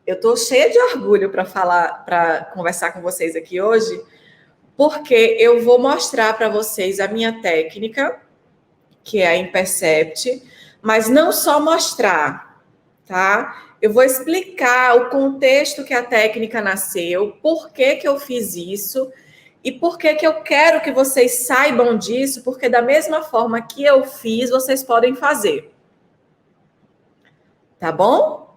eu estou cheia de orgulho para conversar com vocês aqui hoje, porque eu vou mostrar para vocês a minha técnica, que é a Impercept, mas não só mostrar, tá? Eu vou explicar o contexto que a técnica nasceu, por que eu fiz isso e por que eu quero que vocês saibam disso, porque da mesma forma que eu fiz, vocês podem fazer. Tá bom?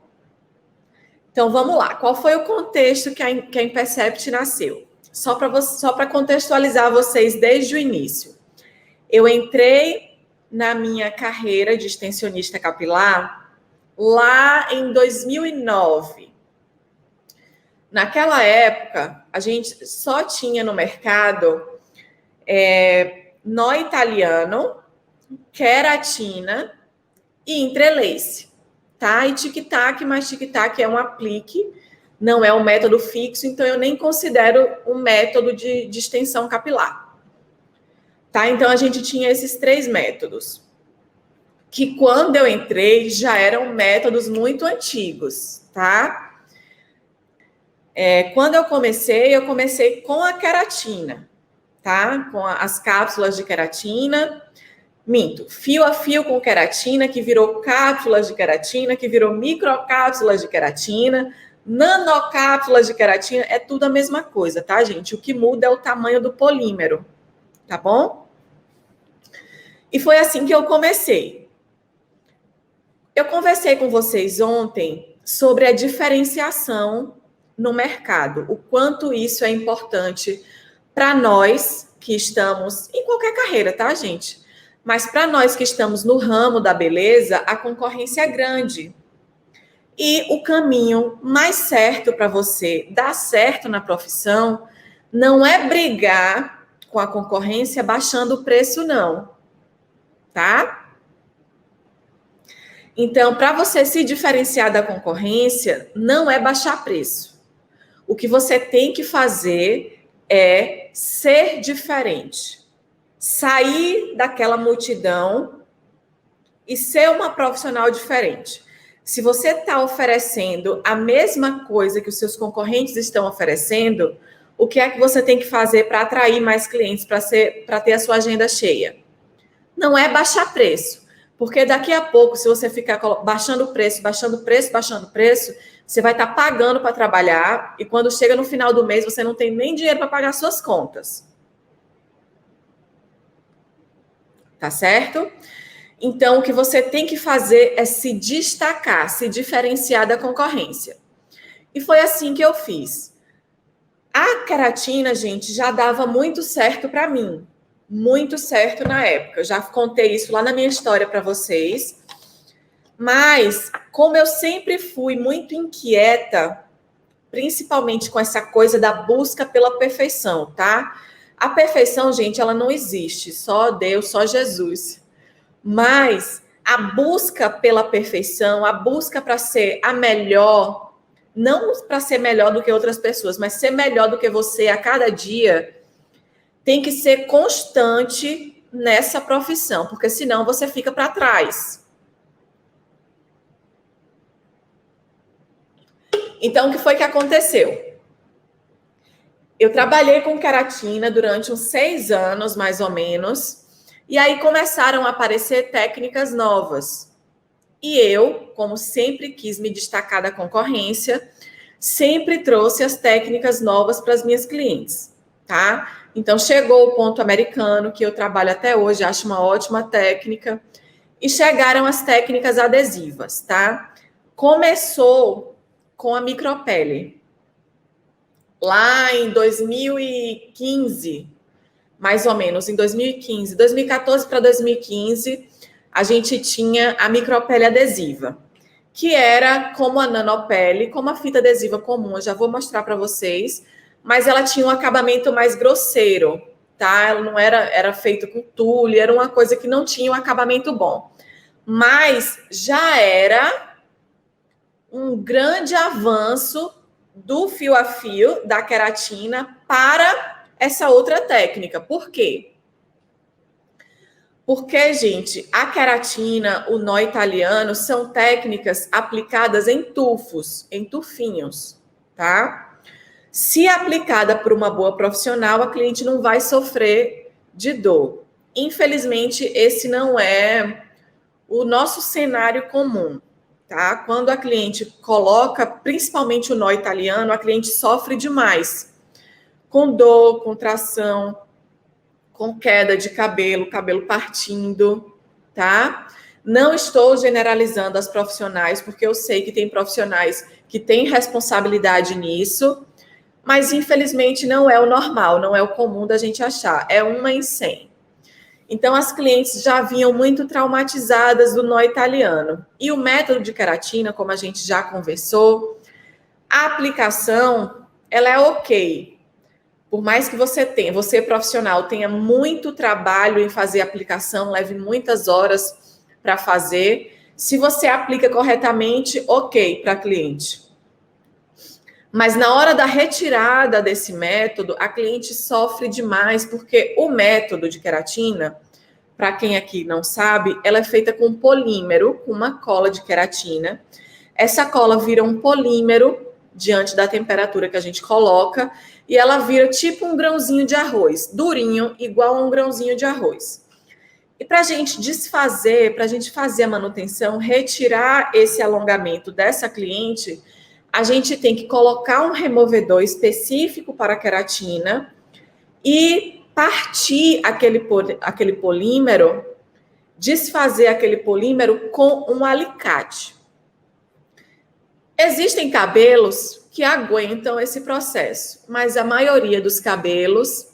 Então, vamos lá. Qual foi o contexto que a Impercept nasceu? Só para contextualizar vocês desde o início. Eu entrei na minha carreira de extensionista capilar lá em 2009. Naquela época, a gente só tinha no mercado nó italiano, queratina e entrelace, tá? E tic-tac, mas tic-tac é um aplique, não é um método fixo, então eu nem considero um método de extensão capilar. Tá? Então, a gente tinha esses 3 métodos, que quando eu entrei já eram métodos muito antigos, tá? Quando eu comecei com a queratina, tá? Com as cápsulas de queratina, fio a fio com queratina, que virou cápsulas de queratina, que virou microcápsulas de queratina, nanocápsulas de queratina, é tudo a mesma coisa, tá, gente? O que muda é o tamanho do polímero, tá bom? E foi assim que eu comecei. Eu conversei com vocês ontem sobre a diferenciação no mercado, o quanto isso é importante para nós que estamos em qualquer carreira, tá, gente? Mas para nós que estamos no ramo da beleza, a concorrência é grande. E o caminho mais certo para você dar certo na profissão não é brigar com a concorrência baixando o preço, não. Tá? Então, para você se diferenciar da concorrência, não é baixar preço. O que você tem que fazer é ser diferente. Sair daquela multidão e ser uma profissional diferente. Se você está oferecendo a mesma coisa que os seus concorrentes estão oferecendo, o que é que você tem que fazer para atrair mais clientes, para ter a sua agenda cheia? Não é baixar preço. Porque daqui a pouco, se você ficar baixando o preço, você vai estar pagando para trabalhar e quando chega no final do mês, você não tem nem dinheiro para pagar suas contas. Tá certo? Então, o que você tem que fazer é se destacar, se diferenciar da concorrência. E foi assim que eu fiz. A queratina, gente, já dava muito certo para mim. Muito certo na época. Eu já contei isso lá na minha história para vocês. Mas, como eu sempre fui muito inquieta, principalmente com essa coisa da busca pela perfeição, tá? A perfeição, gente, ela não existe. Só Deus, só Jesus. Mas a busca pela perfeição, a busca para ser a melhor, não para ser melhor do que outras pessoas, mas ser melhor do que você a cada dia, tem que ser constante nessa profissão, porque senão você fica para trás. Então, o que foi que aconteceu? Eu trabalhei com queratina durante uns 6 anos, mais ou menos, e aí começaram a aparecer técnicas novas. E eu, como sempre quis me destacar da concorrência, sempre trouxe as técnicas novas para as minhas clientes, tá? Então, chegou o ponto americano, que eu trabalho até hoje, acho uma ótima técnica, e chegaram as técnicas adesivas, tá? Começou com a micropele. Lá em 2015, mais ou menos, em 2015, 2014 para 2015, a gente tinha a micropele adesiva, que era como a nanopele, como a fita adesiva comum, eu já vou mostrar para vocês, mas ela tinha um acabamento mais grosseiro, tá? Ela não era feito com tule, era uma coisa que não tinha um acabamento bom. Mas já era um grande avanço do fio a fio, da queratina, para essa outra técnica. Por quê? Porque, gente, a queratina, o nó italiano, são técnicas aplicadas em tufos, em tufinhos, tá? Se aplicada por uma boa profissional, a cliente não vai sofrer de dor. Infelizmente, esse não é o nosso cenário comum, tá? Quando a cliente coloca, principalmente o nó italiano, a cliente sofre demais, com dor, contração, com queda de cabelo, cabelo partindo, tá? Não estou generalizando as profissionais, porque eu sei que tem profissionais que têm responsabilidade nisso, mas infelizmente não é o normal, não é o comum da gente achar, é 1 em 100. Então, as clientes já vinham muito traumatizadas do nó italiano. E o método de queratina, como a gente já conversou, a aplicação, ela é ok. Por mais que você profissional, tenha muito trabalho em fazer a aplicação, leve muitas horas para fazer, se você aplica corretamente, ok para a cliente. Mas na hora da retirada desse método, a cliente sofre demais, porque o método de queratina, para quem aqui não sabe, ela é feita com polímero, com uma cola de queratina. Essa cola vira um polímero diante da temperatura que a gente coloca, e ela vira tipo um grãozinho de arroz, durinho, igual a um grãozinho de arroz. E para a gente desfazer, para a gente fazer a manutenção, retirar esse alongamento dessa cliente, a gente tem que colocar um removedor específico para a queratina e partir aquele polímero, desfazer aquele polímero com um alicate. Existem cabelos que aguentam esse processo, mas a maioria dos cabelos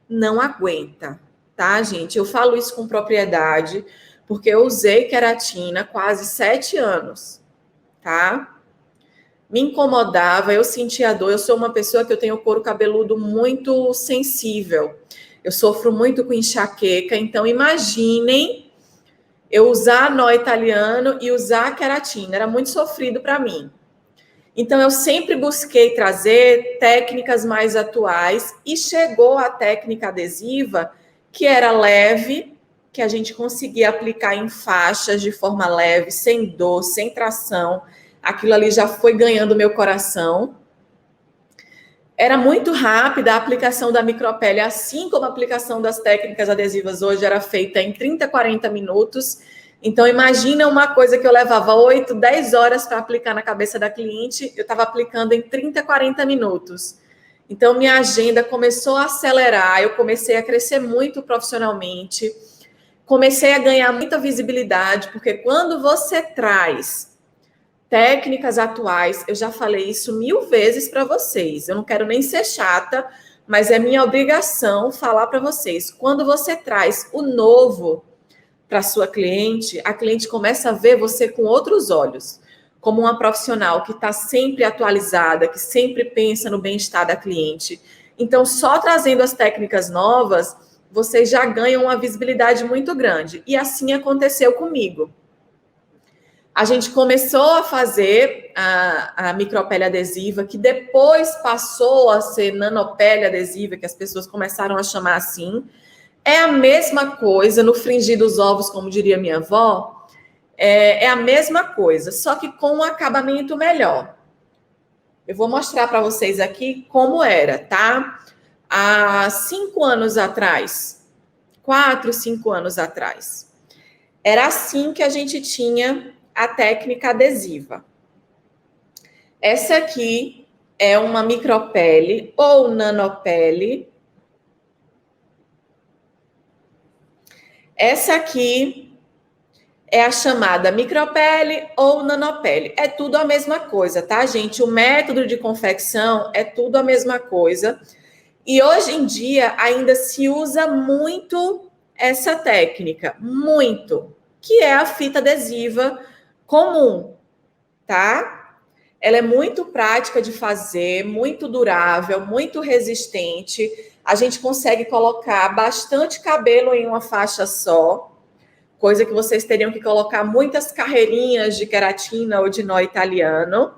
não aguenta, tá, gente? Eu falo isso com propriedade, porque eu usei queratina quase 7 anos, tá? Me incomodava, eu sentia dor, eu sou uma pessoa que eu tenho couro cabeludo muito sensível, eu sofro muito com enxaqueca, então imaginem eu usar nó italiano e usar queratina, era muito sofrido para mim. Então, eu sempre busquei trazer técnicas mais atuais e chegou a técnica adesiva, que era leve, que a gente conseguia aplicar em faixas de forma leve, sem dor, sem tração. Aquilo ali já foi ganhando meu coração. Era muito rápida a aplicação da micropele, assim como a aplicação das técnicas adesivas hoje era feita em 30, 40 minutos. Então, imagina uma coisa que eu levava 8, 10 horas para aplicar na cabeça da cliente, eu estava aplicando em 30, 40 minutos. Então, minha agenda começou a acelerar, eu comecei a crescer muito profissionalmente, comecei a ganhar muita visibilidade, porque quando você traz técnicas atuais, eu já falei isso 1000 vezes para vocês, eu não quero nem ser chata, mas é minha obrigação falar para vocês. Quando você traz o novo para sua cliente, a cliente começa a ver você com outros olhos, como uma profissional que está sempre atualizada, que sempre pensa no bem-estar da cliente. Então, só trazendo as técnicas novas, vocês já ganham uma visibilidade muito grande. E assim aconteceu comigo. A gente começou a fazer a micropele adesiva, que depois passou a ser nanopele adesiva, que as pessoas começaram a chamar assim. É a mesma coisa, no fringir dos ovos, como diria minha avó, é a mesma coisa, só que com um acabamento melhor. Eu vou mostrar para vocês aqui como era, tá? Há 5 anos atrás, 4, 5 anos atrás, era assim que a gente tinha a técnica adesiva. Essa aqui é uma micropele ou nanopele. Essa aqui é a chamada micropele ou nanopele. É tudo a mesma coisa, tá, gente? O método de confecção é tudo a mesma coisa. E hoje em dia ainda se usa muito essa técnica, muito, que é a fita adesiva comum, tá? Ela é muito prática de fazer, muito durável, muito resistente. A gente consegue colocar bastante cabelo em uma faixa só, coisa que vocês teriam que colocar muitas carreirinhas de queratina ou de nó italiano.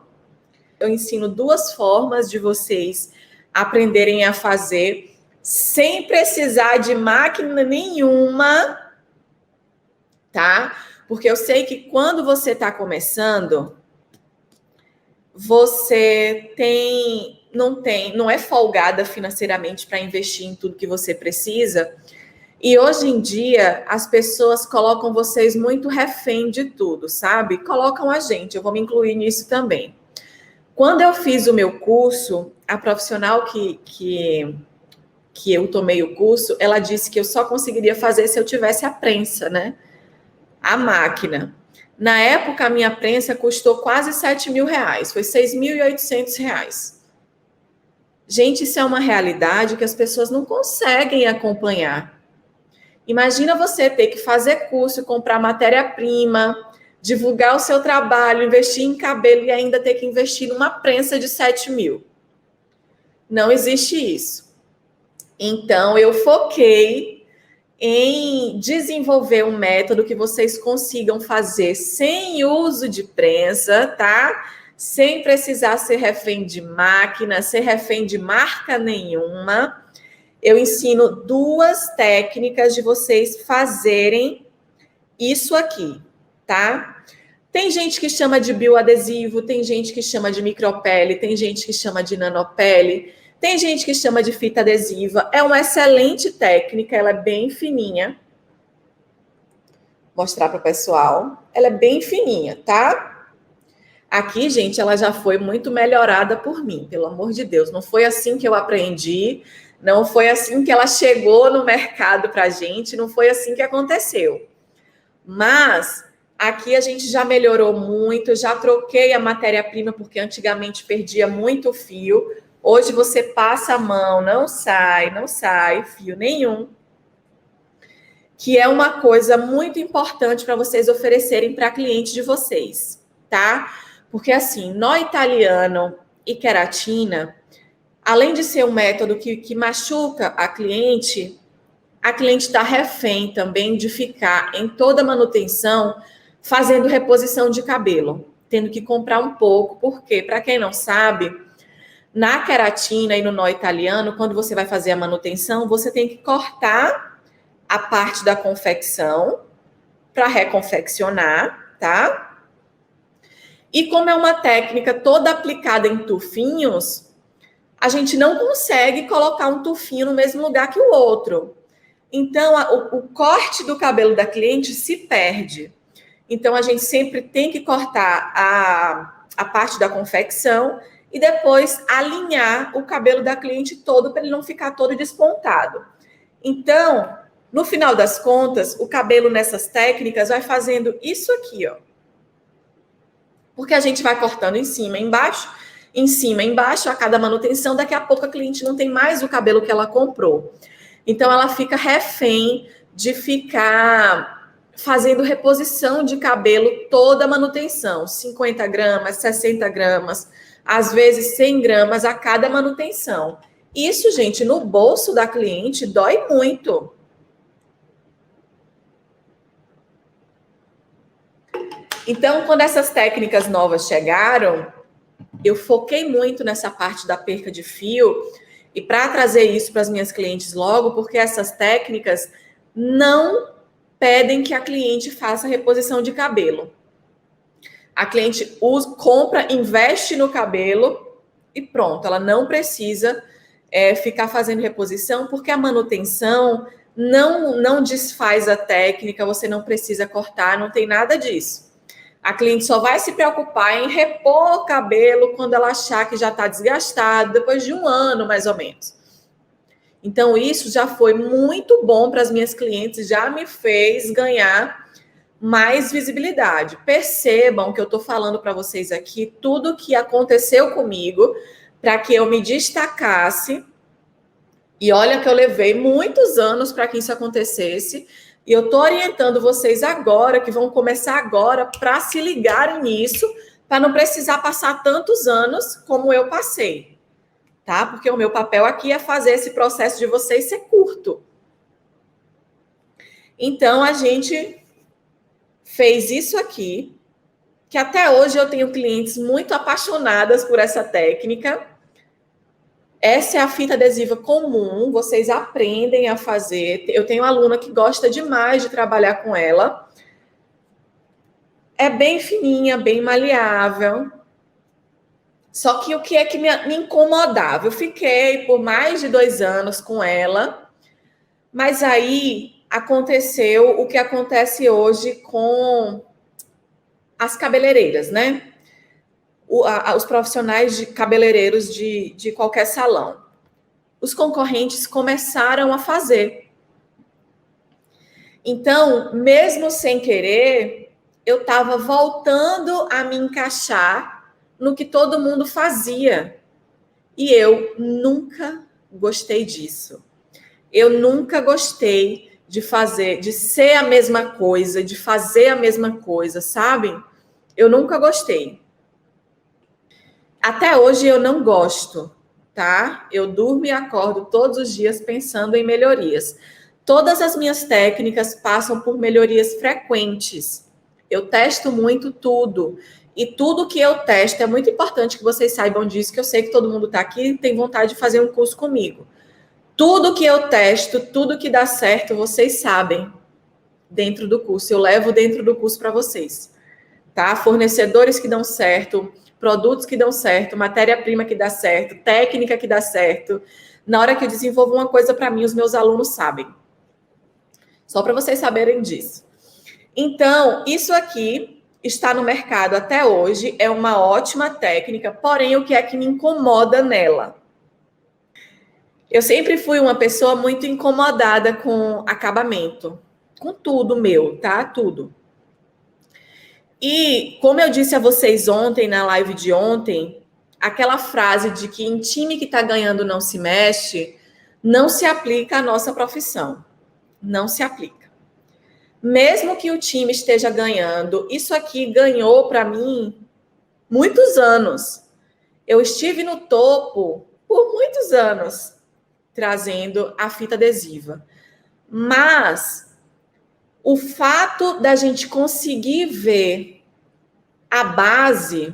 Eu ensino 2 formas de vocês aprenderem a fazer sem precisar de máquina nenhuma, tá? Porque eu sei que quando você está começando, você não é folgada financeiramente para investir em tudo que você precisa. E hoje em dia, as pessoas colocam vocês muito refém de tudo, sabe? Colocam a gente, eu vou me incluir nisso também. Quando eu fiz o meu curso, a profissional que eu tomei o curso, ela disse que eu só conseguiria fazer se eu tivesse a prensa, né? A máquina. Na época, a minha prensa custou quase R$ 7.000, foi R$ 6.800. Gente, isso é uma realidade que as pessoas não conseguem acompanhar. Imagina você ter que fazer curso, comprar matéria-prima, divulgar o seu trabalho, investir em cabelo e ainda ter que investir numa prensa de 7.000. Não existe isso. Então, eu foquei em desenvolver um método que vocês consigam fazer sem uso de prensa, tá? Sem precisar ser refém de máquina, ser refém de marca nenhuma. Eu ensino 2 técnicas de vocês fazerem isso aqui, tá? Tem gente que chama de bioadesivo, tem gente que chama de micropele, tem gente que chama de nanopele, tem gente que chama de fita adesiva. É uma excelente técnica, ela é bem fininha. Vou mostrar para o pessoal. Ela é bem fininha, tá? Aqui, gente, ela já foi muito melhorada por mim, pelo amor de Deus. Não foi assim que eu aprendi, não foi assim que ela chegou no mercado para a gente, não foi assim que aconteceu. Mas aqui a gente já melhorou muito, já troquei a matéria-prima, porque antigamente perdia muito fio. Hoje você passa a mão, não sai fio nenhum. Que é uma coisa muito importante para vocês oferecerem para cliente de vocês, tá? Porque assim, nó italiano e queratina, além de ser um método que machuca a cliente está refém também de ficar em toda manutenção fazendo reposição de cabelo, tendo que comprar um pouco, porque, para quem não sabe, na queratina e no nó italiano, quando você vai fazer a manutenção, você tem que cortar a parte da confecção para reconfeccionar, tá? E como é uma técnica toda aplicada em tufinhos, a gente não consegue colocar um tufinho no mesmo lugar que o outro. Então, o corte do cabelo da cliente se perde. Então, a gente sempre tem que cortar a parte da confecção e depois alinhar o cabelo da cliente todo para ele não ficar todo despontado. Então, no final das contas, o cabelo nessas técnicas vai fazendo isso aqui, ó. Porque a gente vai cortando em cima e embaixo, a cada manutenção, daqui a pouco a cliente não tem mais o cabelo que ela comprou. Então, ela fica refém de ficar fazendo reposição de cabelo toda a manutenção. 50 gramas, 60 gramas, às vezes 100 gramas a cada manutenção. Isso, gente, no bolso da cliente dói muito. Então, quando essas técnicas novas chegaram, eu foquei muito nessa parte da perca de fio e para trazer isso para as minhas clientes logo, porque essas técnicas não pedem que a cliente faça reposição de cabelo. A cliente compra, investe no cabelo e pronto, ela não precisa ficar fazendo reposição, porque a manutenção não desfaz a técnica, você não precisa cortar, não tem nada disso. A cliente só vai se preocupar em repor o cabelo quando ela achar que já está desgastado, depois de 1 ano, mais ou menos. Então, isso já foi muito bom para as minhas clientes, já me fez ganhar mais visibilidade. Percebam que eu estou falando para vocês aqui tudo o que aconteceu comigo para que eu me destacasse. E olha que eu levei muitos anos para que isso acontecesse. E eu estou orientando vocês agora, que vão começar agora, para se ligarem nisso, para não precisar passar tantos anos como eu passei, tá? Porque o meu papel aqui é fazer esse processo de vocês ser curto. Então, a gente fez isso aqui, que até hoje eu tenho clientes muito apaixonadas por essa técnica. Essa é a fita adesiva comum, vocês aprendem a fazer. Eu tenho aluna que gosta demais de trabalhar com ela. É bem fininha, bem maleável. Só que o que é que me incomodava? Eu fiquei por mais de 2 anos com ela, mas aí aconteceu o que acontece hoje com as cabeleireiras, né? Os profissionais de cabeleireiros de qualquer salão. Os concorrentes começaram a fazer. Então, mesmo sem querer, eu estava voltando a me encaixar no que todo mundo fazia. E eu nunca gostei disso. Eu nunca gostei de fazer, de ser a mesma coisa, de fazer a mesma coisa, sabe? Eu nunca gostei. Até hoje eu não gosto, tá? Eu durmo e acordo todos os dias pensando em melhorias. Todas as minhas técnicas passam por melhorias frequentes. Eu testo muito tudo. E tudo que eu testo é muito importante que vocês saibam disso, que eu sei que todo mundo está aqui e tem vontade de fazer um curso comigo. Tudo que eu testo, tudo que dá certo, vocês sabem dentro do curso. Eu levo dentro do curso para vocês, tá? Fornecedores que dão certo, produtos que dão certo, matéria-prima que dá certo, técnica que dá certo. Na hora que eu desenvolvo uma coisa para mim, os meus alunos sabem. Só para vocês saberem disso. Então, isso aqui está no mercado até hoje, é uma ótima técnica, porém, o que é que me incomoda nela? Eu sempre fui uma pessoa muito incomodada com acabamento, com tudo meu, tá? Tudo. E, como eu disse a vocês ontem, na live de ontem, aquela frase de que em time que está ganhando não se mexe, não se aplica à nossa profissão. Não se aplica. Mesmo que o time esteja ganhando, isso aqui ganhou para mim muitos anos. Eu estive no topo por muitos anos, trazendo a fita adesiva. Mas o fato da gente conseguir ver a base,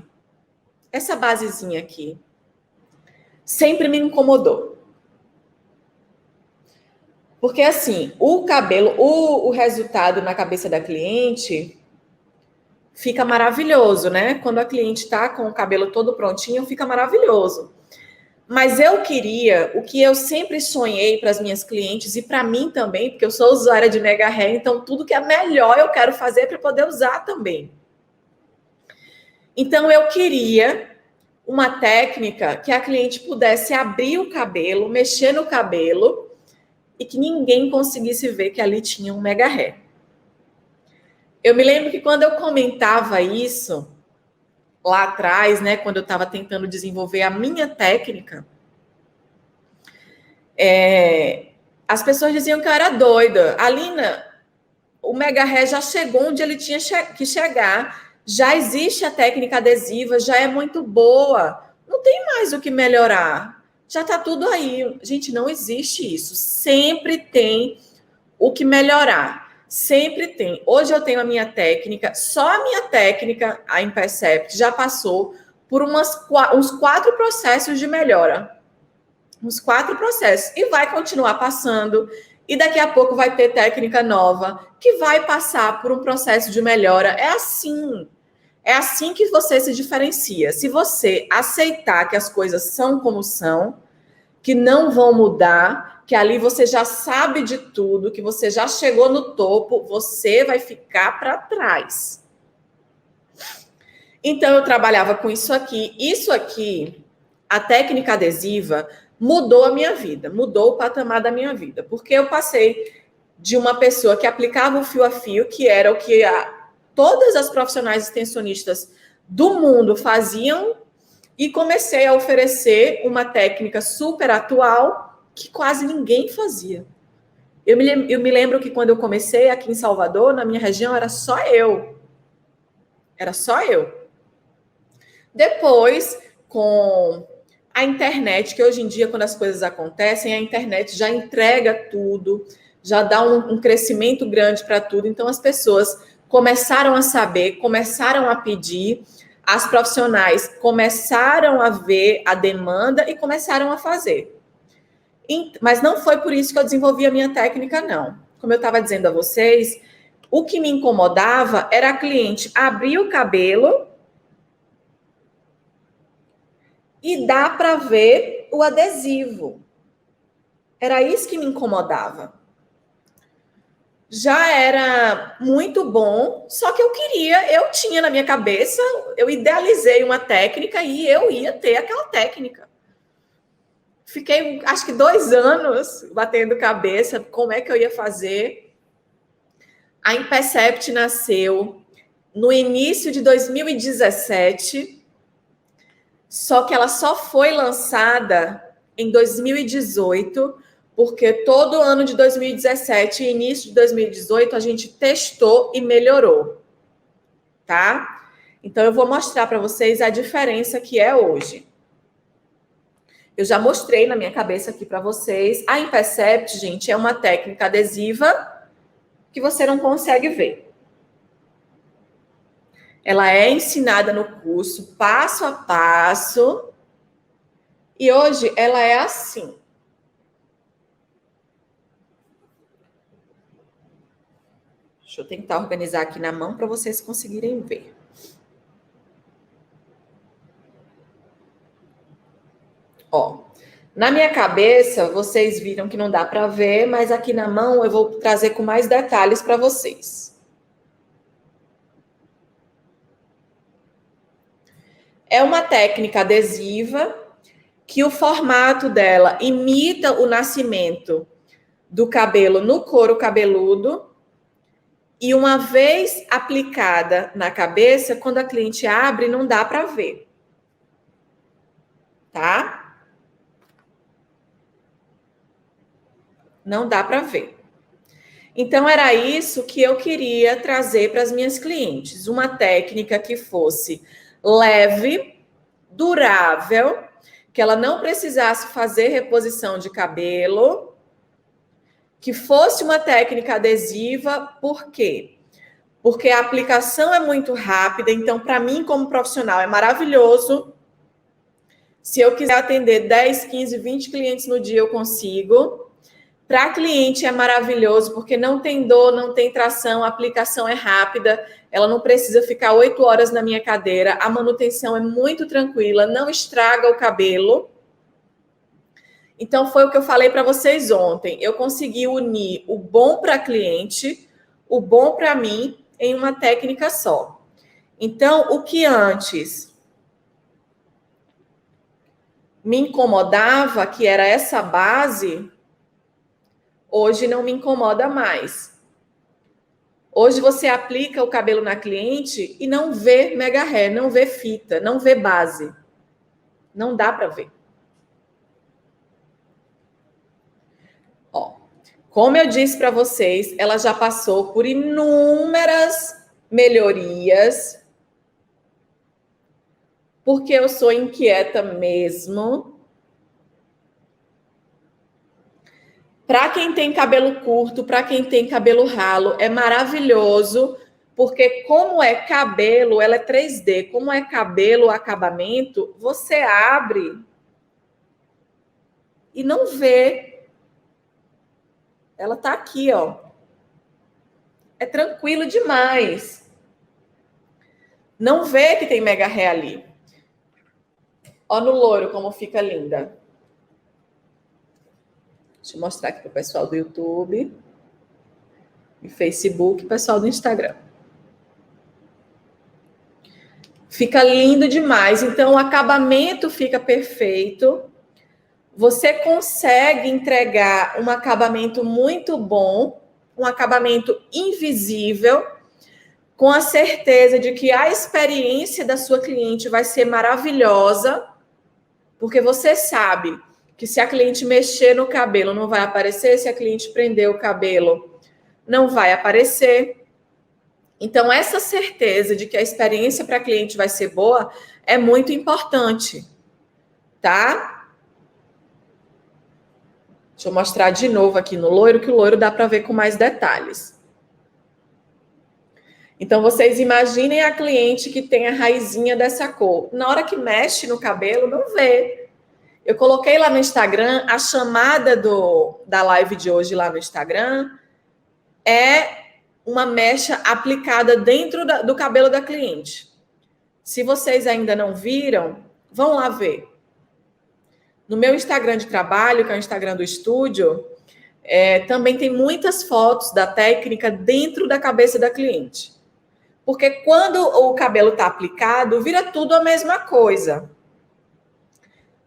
essa basezinha aqui, sempre me incomodou. Porque assim, o cabelo, o resultado na cabeça da cliente fica maravilhoso, né? Quando a cliente tá com o cabelo todo prontinho, fica maravilhoso. Mas eu queria, o que eu sempre sonhei para as minhas clientes e para mim também, porque eu sou usuária de mega hair, então tudo que é melhor eu quero fazer para poder usar também. Então eu queria uma técnica que a cliente pudesse abrir o cabelo, mexer no cabelo e que ninguém conseguisse ver que ali tinha um mega hair. Eu me lembro que quando eu comentava isso lá atrás, né, quando eu estava tentando desenvolver a minha técnica, as pessoas diziam que eu era doida. Alina, o mega hair já chegou onde ele tinha que chegar. Já existe a técnica adesiva, já é muito boa. Não tem mais o que melhorar. Já está tudo aí. Gente, não existe isso. Sempre tem o que melhorar. Sempre tem. Hoje eu tenho a minha técnica. Só a minha técnica, a Impercept, já passou por uns 4 processos de melhora. Uns 4 processos. E vai continuar passando. E daqui a pouco vai ter técnica nova que vai passar por um processo de melhora. É assim. É assim que você se diferencia. Se você aceitar que as coisas são como são, que não vão mudar, que ali você já sabe de tudo, que você já chegou no topo, você vai ficar para trás. Então, eu trabalhava com isso aqui. Isso aqui, a técnica adesiva, mudou a minha vida, mudou o patamar da minha vida, porque eu passei de uma pessoa que aplicava o fio a fio, que era o que todas as profissionais extensionistas do mundo faziam, e comecei a oferecer uma técnica super atual que quase ninguém fazia. Eu me lembro que quando eu comecei aqui em Salvador, na minha região, era só eu. Era só eu. Depois, com a internet, que hoje em dia, quando as coisas acontecem, a internet já entrega tudo, já dá um crescimento grande para tudo. Então, as pessoas começaram a saber, começaram a pedir, as profissionais começaram a ver a demanda e começaram a fazer. Mas não foi por isso que eu desenvolvi a minha técnica, não. Como eu estava dizendo a vocês, O que me incomodava era a cliente abrir o cabelo e dá para ver o adesivo. Era isso que me incomodava. Já era muito bom, só que eu tinha na minha cabeça, eu idealizei uma técnica e eu ia ter aquela técnica. Fiquei, acho que 2 anos batendo cabeça, como é que eu ia fazer. A Impercept nasceu no início de 2017, só que ela só foi lançada em 2018, porque todo ano de 2017 e início de 2018 a gente testou e melhorou, tá? Então eu vou mostrar para vocês a diferença que é hoje. Eu já mostrei na minha cabeça aqui para vocês. A Impercept, gente, é uma técnica adesiva que você não consegue ver. Ela é ensinada no curso passo a passo e hoje ela é assim. Deixa eu tentar organizar aqui na mão para vocês conseguirem ver. Ó, na minha cabeça, vocês viram que não dá para ver, mas aqui na mão eu vou trazer com mais detalhes para vocês. É uma técnica adesiva que o formato dela imita o nascimento do cabelo no couro cabeludo. E uma vez aplicada na cabeça, quando a cliente abre, não dá para ver. Tá? Não dá para ver. Então, era isso que eu queria trazer para as minhas clientes. Uma técnica que fosse leve, durável, que ela não precisasse fazer reposição de cabelo, que fosse uma técnica adesiva, por quê? Porque a aplicação é muito rápida, então, para mim, como profissional, é maravilhoso. Se eu quiser atender 10, 15, 20 clientes no dia, eu consigo. Para a cliente é maravilhoso, porque não tem dor, não tem tração, a aplicação é rápida, ela não precisa ficar 8 horas na minha cadeira, a manutenção é muito tranquila, não estraga o cabelo. Então, foi o que eu falei para vocês ontem. Eu consegui unir o bom para a cliente, o bom para mim, em uma técnica só. Então, o que antes me incomodava, que era essa base, hoje não me incomoda mais. Hoje você aplica o cabelo na cliente e não vê mega hair, não vê fita, não vê base. Não dá para ver. Ó, como eu disse para vocês, ela já passou por inúmeras melhorias, porque eu sou inquieta mesmo. Para quem tem cabelo curto, para quem tem cabelo ralo, é maravilhoso, porque como é cabelo, ela é 3D. Como é cabelo, acabamento, você abre e não vê. Ela tá aqui, ó. É tranquilo demais. Não vê que tem mega hair ali. Ó no loiro como fica linda. Deixa eu mostrar aqui para o pessoal do YouTube, e Facebook, pessoal do Instagram. Fica lindo demais. Então, o acabamento fica perfeito. Você consegue entregar um acabamento muito bom, um acabamento invisível, com a certeza de que a experiência da sua cliente vai ser maravilhosa, porque você sabe que se a cliente mexer no cabelo não vai aparecer, se a cliente prender o cabelo não vai aparecer. Então, essa certeza de que a experiência para a cliente vai ser boa é muito importante, tá? Deixa eu mostrar de novo aqui no loiro, que o loiro dá para ver com mais detalhes. Então, vocês imaginem a cliente que tem a raizinha dessa cor. Na hora que mexe no cabelo, não vê. Eu coloquei lá no Instagram, a chamada da live de hoje lá no Instagram é uma mecha aplicada dentro do cabelo da cliente. Se vocês ainda não viram, vão lá ver. No meu Instagram de trabalho, que é o Instagram do estúdio, também tem muitas fotos da técnica dentro da cabeça da cliente. Porque quando o cabelo está aplicado, vira tudo a mesma coisa.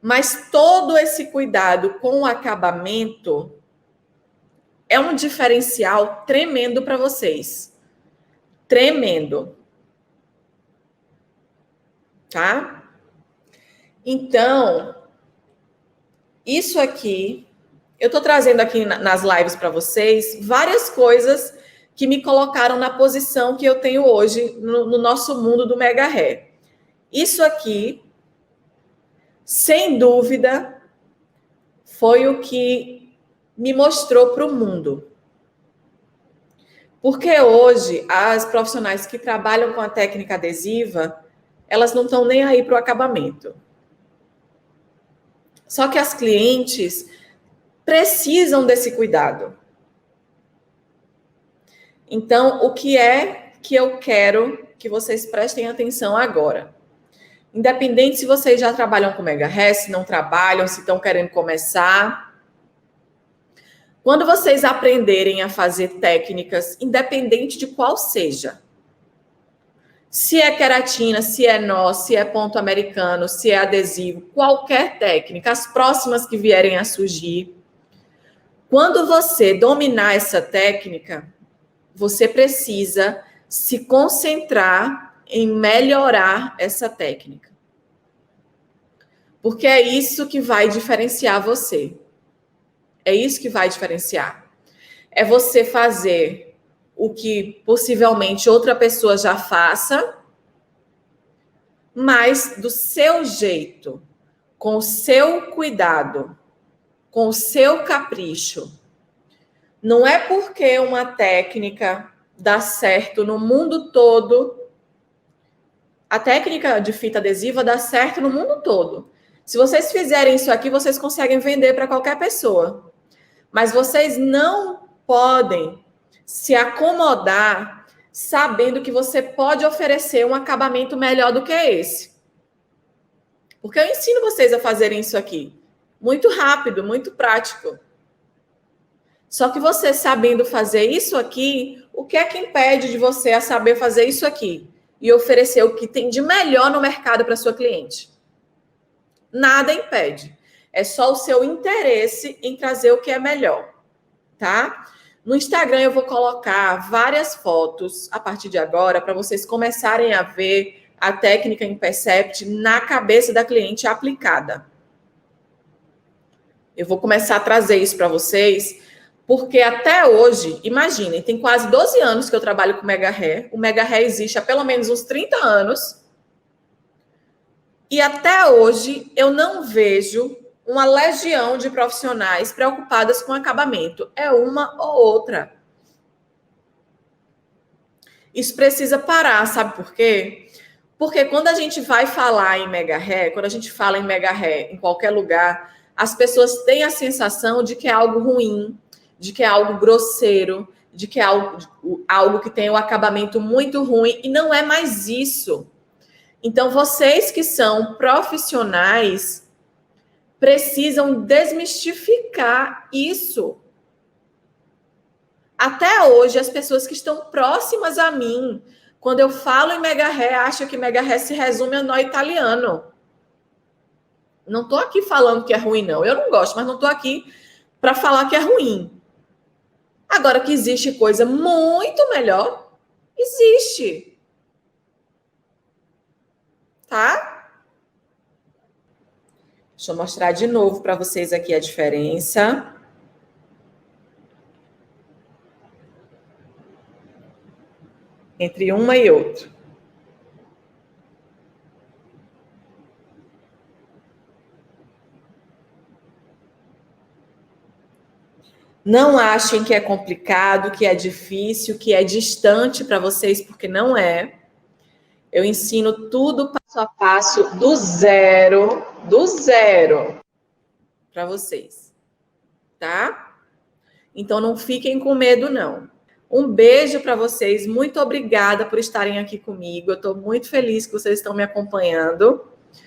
Mas todo esse cuidado com o acabamento é um diferencial tremendo para vocês. Tremendo. Tá? Então, isso aqui, eu estou trazendo aqui nas lives para vocês várias coisas que me colocaram na posição que eu tenho hoje no nosso mundo do Mega Hair. Isso aqui, sem dúvida, foi o que me mostrou para o mundo. Porque hoje, as profissionais que trabalham com a técnica adesiva, elas não estão nem aí para o acabamento. Só que as clientes precisam desse cuidado. Então, o que é que eu quero que vocês prestem atenção agora? Independente se vocês já trabalham com Mega Hair, se não trabalham, se estão querendo começar. Quando vocês aprenderem a fazer técnicas, independente de qual seja, se é queratina, se é nó, se é ponto americano, se é adesivo, qualquer técnica, as próximas que vierem a surgir, quando você dominar essa técnica, você precisa se concentrar em melhorar essa técnica. Porque é isso que vai diferenciar você. É isso que vai diferenciar. É você fazer o que possivelmente outra pessoa já faça, mas do seu jeito, com o seu cuidado, com o seu capricho. Não é porque uma técnica dá certo no mundo todo. A técnica de fita adesiva dá certo no mundo todo. Se vocês fizerem isso aqui, vocês conseguem vender para qualquer pessoa. Mas vocês não podem se acomodar sabendo que você pode oferecer um acabamento melhor do que esse. Porque eu ensino vocês a fazerem isso aqui. Muito rápido, muito prático. Só que você sabendo fazer isso aqui, o que é que impede de você a saber fazer isso aqui e oferecer o que tem de melhor no mercado para sua cliente? Nada impede. É só o seu interesse em trazer o que é melhor, tá? No Instagram eu vou colocar várias fotos a partir de agora para vocês começarem a ver a técnica Impercept na cabeça da cliente aplicada. Eu vou começar a trazer isso para vocês, porque até hoje, imaginem, tem quase 12 anos que eu trabalho com Mega Hair. O Mega Hair existe há pelo menos uns 30 anos. E até hoje eu não vejo uma legião de profissionais preocupadas com acabamento. É uma ou outra. Isso precisa parar, sabe por quê? Porque quando a gente vai falar em Mega Hair, quando a gente fala em Mega Hair em qualquer lugar, as pessoas têm a sensação de que é algo ruim, de que é algo grosseiro, de que é algo que tem um acabamento muito ruim, e não é mais isso. Então, vocês que são profissionais precisam desmistificar isso. Até hoje, as pessoas que estão próximas a mim, quando eu falo em Mega Hair, acham que Mega Hair se resume a nó italiano. Não estou aqui falando que é ruim, não. Eu não gosto, mas não estou aqui para falar que é ruim. Agora, que existe coisa muito melhor, existe. Tá? Deixa eu mostrar de novo para vocês aqui a diferença. Entre uma e outra. Não achem que é complicado, que é difícil, que é distante para vocês, porque não é. Eu ensino tudo passo a passo, do zero para vocês, tá? Então não fiquem com medo, não. Um beijo para vocês. Muito obrigada por estarem aqui comigo. Eu estou muito feliz que vocês estão me acompanhando.